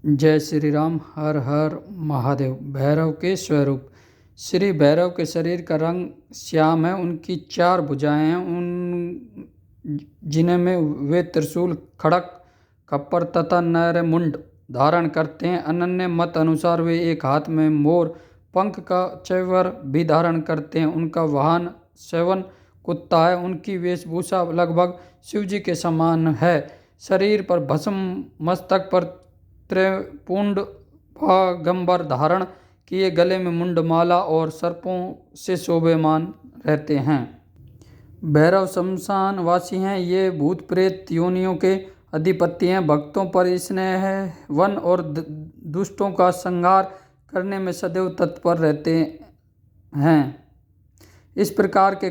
जय श्री राम। हर हर महादेव। भैरव के स्वरूप। श्री भैरव के शरीर का रंग श्याम है। उनकी 4 भुजाएं हैं, जिन्हें में वे त्रिशूल, खड़ग, खप्पर तथा नरमुंड धारण करते हैं। अनन्य मत अनुसार वे एक हाथ में मोर पंख का चैवर भी धारण करते हैं। उनका वाहन सेवन कुत्ता है। उनकी वेशभूषा लगभग शिवजी के समान है। शरीर पर भस्म, मस्तक पर त्रिपुंड पागंबर धारण किए, गले में मुंडमाला और सर्पों से शोभायमान रहते हैं। भैरव शमशान वासी हैं। ये भूत प्रेत योनियों के अधिपति हैं। भक्तों पर स्नेह, वन और दुष्टों का संहार करने में सदैव तत्पर रहते हैं। इस प्रकार के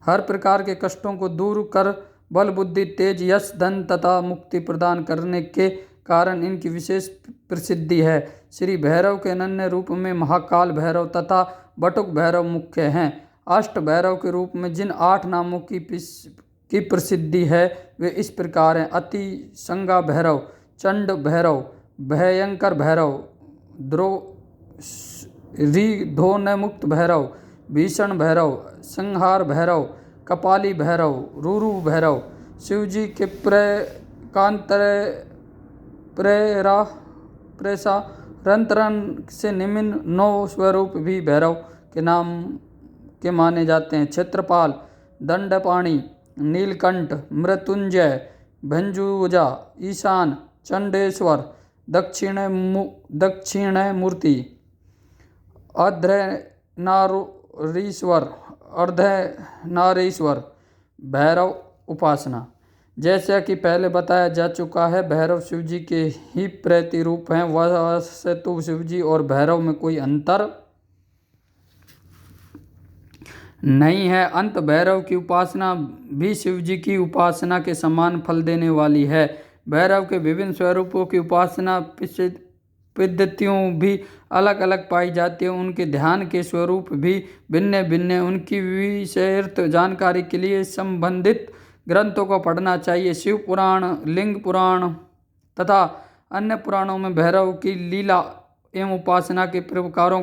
हर प्रकार के कष्टों को दूर कर बल, बुद्धि, तेज, यश, धन तथा मुक्ति प्रदान करने के कारण इनकी विशेष प्रसिद्धि है। श्री भैरव के अनन्य रूप में महाकाल भैरव तथा बटुक भैरव मुख्य हैं। अष्ट भैरव के रूप में जिन 8 नामों की प्रसिद्धि है वे इस प्रकार हैं: अति संगा भैरव, चंड भैरव, भयंकर भैरव, धोनमुक्त भैरव, भीषण भैरव, संहार भैरव, कपाली भैरव, रूरू भैरव। शिवजी के प्रेसा रंतरन से निम्न 9 स्वरूप भी भैरव के नाम के माने जाते हैं: क्षेत्रपाल, दंडपाणि, नीलकंठ, मृत्युंजय, भंजूजा, ईशान, चंडेश्वर, दक्षिणमूर्ति, अर्धनारीश्वर। भैरव उपासना। जैसा कि पहले बताया जा चुका है, भैरव शिवजी के ही प्रतिरूप हैं। वैसे तो शिवजी और भैरव में कोई अंतर नहीं है। अंत भैरव की उपासना भी शिवजी की उपासना के समान फल देने वाली है। भैरव के विभिन्न स्वरूपों की उपासना पद्धतियों भी अलग अलग पाई जाती है। उनके ध्यान के स्वरूप भी भिन्न भिन्न है। उनकी विशेष जानकारी के लिए संबंधित ग्रंथों को पढ़ना चाहिए। शिव पुराण, लिंग पुराण तथा अन्य पुराणों में भैरव की लीला एवं उपासना के प्रकारों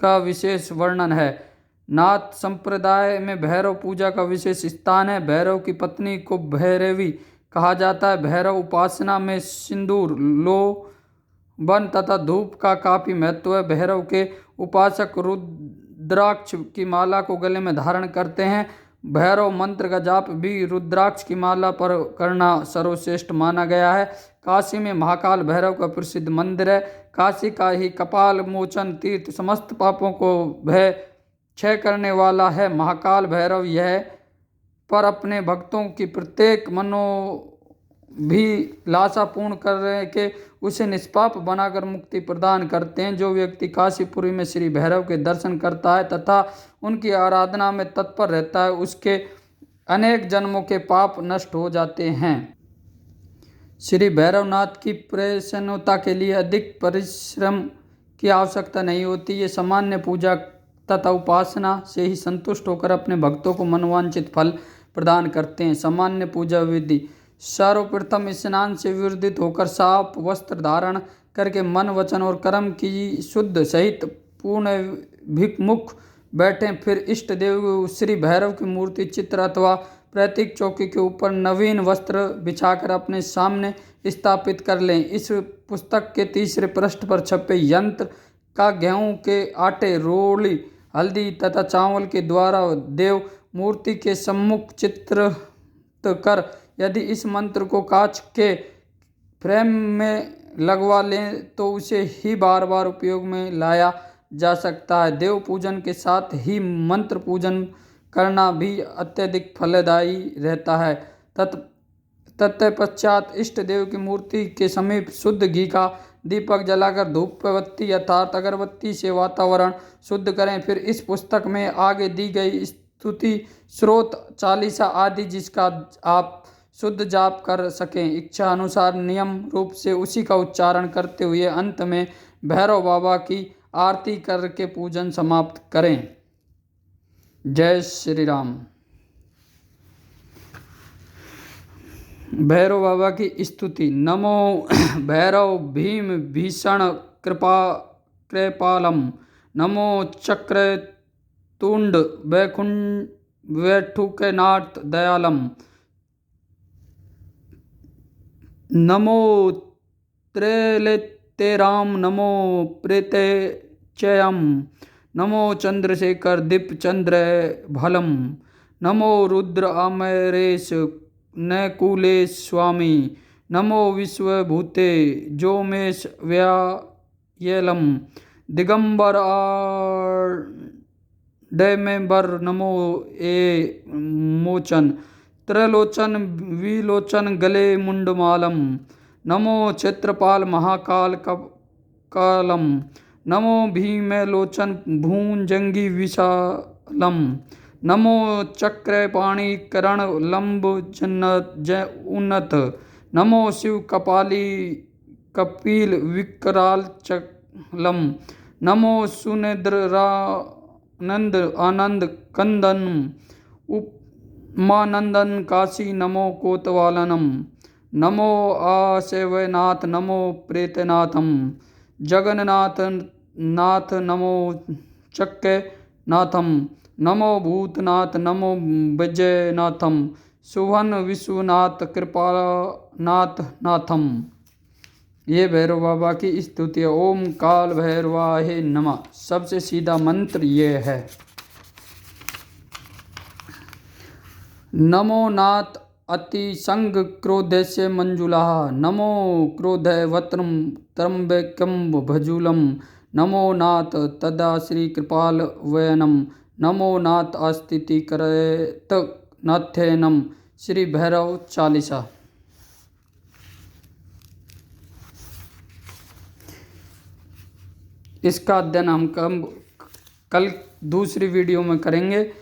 का विशेष वर्णन है। नाथ संप्रदाय में भैरव पूजा का विशेष स्थान है। भैरव की पत्नी को भैरवी कहा जाता है। भैरव उपासना में सिंदूर, लोबन तथा धूप का काफी महत्व है। भैरव के उपासक रुद्राक्ष की माला को गले में धारण करते हैं। भैरव मंत्र का जाप भी रुद्राक्ष की माला पर करना सर्वश्रेष्ठ माना गया है। काशी में महाकाल भैरव का प्रसिद्ध मंदिर है। काशी का ही कपाल मोचन तीर्थ समस्त पापों को भय क्षय करने वाला है। महाकाल भैरव यह पर अपने भक्तों की प्रत्येक लाशा पूर्ण करके उसे निष्पाप बनाकर मुक्ति प्रदान करते हैं। जो व्यक्ति काशीपुरी में श्री भैरव के दर्शन करता है तथा उनकी आराधना में तत्पर रहता है, उसके अनेक जन्मों के पाप नष्ट हो जाते हैं। श्री भैरवनाथ की प्रसन्नता के लिए अधिक परिश्रम की आवश्यकता नहीं होती। ये सामान्य पूजा तथा उपासना से ही संतुष्ट होकर अपने भक्तों को मनोवांछित फल प्रदान करते हैं। सामान्य पूजा विधि: सर्वप्रथम स्नान से विवर्जित होकर साफ वस्त्र धारण करके मन, वचन और कर्म की शुद्ध सहित पूर्ण भिमुख बैठें। फिर इष्ट देव श्री भैरव की मूर्ति, चित्र अथवा प्रतीक चौकी के ऊपर नवीन वस्त्र बिछाकर अपने सामने स्थापित कर लें। इस पुस्तक के 3रे पृष्ठ पर छपे यंत्र का गेहूं के आटे, रोली, हल्दी तथा चावल के द्वारा देव मूर्ति के सम्मुख चित्रित कर यदि इस मंत्र को कांच के फ्रेम में लगवा लें तो उसे ही बार बार उपयोग में लाया जा सकता है। देव पूजन के साथ ही मंत्र पूजन करना भी अत्यधिक फलदायी रहता है। तत्पश्चात इष्ट देव की मूर्ति के समीप शुद्ध घी का दीपक जलाकर धूपबत्ती अर्थात अगरबत्ती से वातावरण शुद्ध करें। फिर इस पुस्तक में आगे दी गई स्तुति, स्रोत, चालीसा आदि जिसका आप शुद्ध जाप कर सकें, इच्छा अनुसार नियम रूप से उसी का उच्चारण करते हुए अंत में भैरव बाबा की आरती करके पूजन समाप्त करें। जय श्री राम। भैरव बाबा की स्तुति। नमो भैरव भीम भीषण कृपालम। नमो चक्रतुंड वैठुकनाथ दयालम। नमो त्रैलेतेराम। नमो प्रेतचयम। नमो चंद्रशेखर दीपचंद्र भलम। नमो रुद्र अमरेश नकुलेश स्वामी। नमो विश्वभूते जोमेश व्यायलम। दिगंबर डैमेबर। नमो ए मोचन त्रिलोचन विलोचन गले मुंडमालम। नमो क्षेत्रपाल महाकाल कालम। नमो भीमलोचन भूंजंगी विशालम। नमो चक्रपाणि करण लंब उन्नत। नमो शिव कपाली कपिल विकराल चलम। नमो सुनिद्रानंद आनंद कंदन उमानंदन काशी। नमो कोतवालनम। नमो आशवनाथ। नमो प्रेतनाथम। जगन्नाथ नाथ। नमो चक्कनाथम। नमो भूतनाथ। नमो विजयनाथम। सुभन विश्वनाथ कृपानाथ नाथम। ये भैरव बाबा की स्तुति है। ओम काल भैरवाय नमः। सबसे सीधा मंत्र ये है। नमो नाथ अतिसंग क्रोधस्य मंजुला। नमो क्रोधवत्रम त्र्यंबकम भजूलम। नमो नाथ तदा श्री कृपाल वयनम। नमो नाथ आस्तिति करत नाथ्यनम। श्री भैरव चालीसा। इसका अध्ययन हम कल दूसरी वीडियो में करेंगे।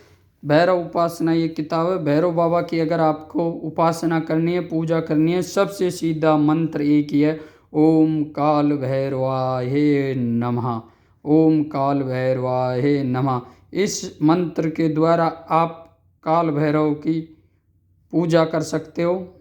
भैरव उपासना ये किताब है। भैरव बाबा की अगर आपको उपासना करनी है, पूजा करनी है, सबसे सीधा मंत्र एक ही है। ओम काल भैरवाय नमः। ओम काल भैरवाय नमः। इस मंत्र के द्वारा आप काल भैरव की पूजा कर सकते हो,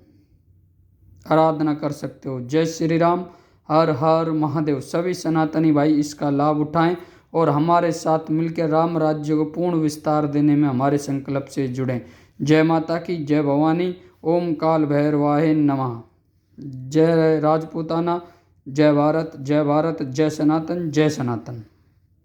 आराधना कर सकते हो। जय श्री राम। हर हर महादेव। सभी सनातनी भाई इसका लाभ उठाएं और हमारे साथ मिलकर राम राज्य को पूर्ण विस्तार देने में हमारे संकल्प से जुड़ें। जय माता की, जय भवानी। ओम काल भैरवाय नमः। जय राजपूताना। जय भारत, जय भारत, जय सनातन, जय सनातन।